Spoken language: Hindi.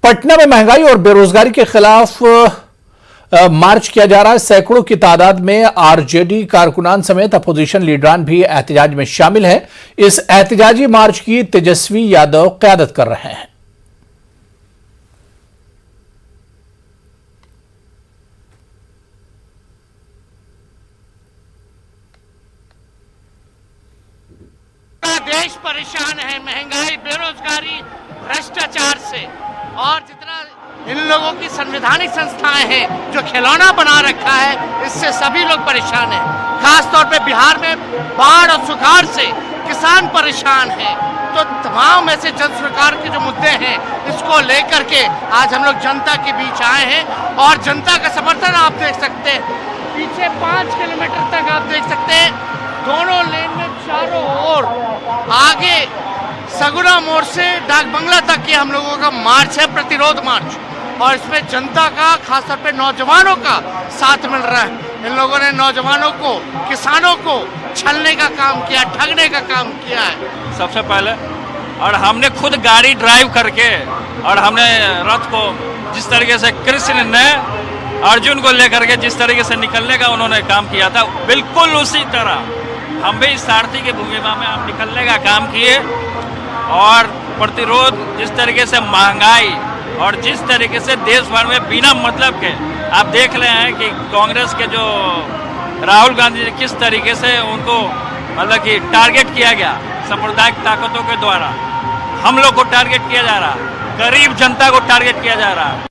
पटना में महंगाई और बेरोजगारी के खिलाफ मार्च किया जा रहा है। सैकड़ों की तादाद में आरजेडी कारकुनान समेत अपोजिशन लीडरान भी एहतजाज में शामिल हैं। इस एहतजाजी मार्च की तेजस्वी यादव क़यादत कर रहे हैं। देश परेशान है महंगाई, बेरोजगारी, भ्रष्टाचार से, और जितना इन लोगों की संवैधानिक संस्थाएं हैं जो खिलौना बना रखा है, इससे सभी लोग परेशान हैं। खास तौर पे बिहार में बाढ़ और सुखाड़ से किसान परेशान हैं। तो तमाम ऐसे जन सरकार के जो मुद्दे हैं, इसको लेकर के आज हम लोग जनता के बीच आए हैं और जनता का समर्थन आप देख सकते हैं। पीछे 5 किलोमीटर तक आप देख सकते हैं, दोनों लेन में चारों ओर, आगे सगुना मोड़ से डाक बंगला तक के हम लोगों का मार्च है, प्रतिरोध मार्च, और इसमें जनता का, खासतौर पे नौजवानों का साथ मिल रहा है। इन लोगों ने नौजवानों को, किसानों को छलने का काम किया, ठगने का काम किया है सबसे पहले। और हमने खुद गाड़ी ड्राइव करके, और हमने रथ को जिस तरीके से कृष्ण ने अर्जुन को लेकर के जिस तरीके से निकलने का उन्होंने काम किया था, बिल्कुल उसी तरह हम भी सारथी की भूमिका में हम निकलने का काम किए। और प्रतिरोध, जिस तरीके से महंगाई और जिस तरीके से देश भर में बिना मतलब के आप देख रहे हैं कि कांग्रेस के जो राहुल गांधी जी किस तरीके से उनको मतलब कि टारगेट किया गया सांप्रदायिक ताकतों के द्वारा, हम लोग को टारगेट किया जा रहा, गरीब जनता को टारगेट किया जा रहा।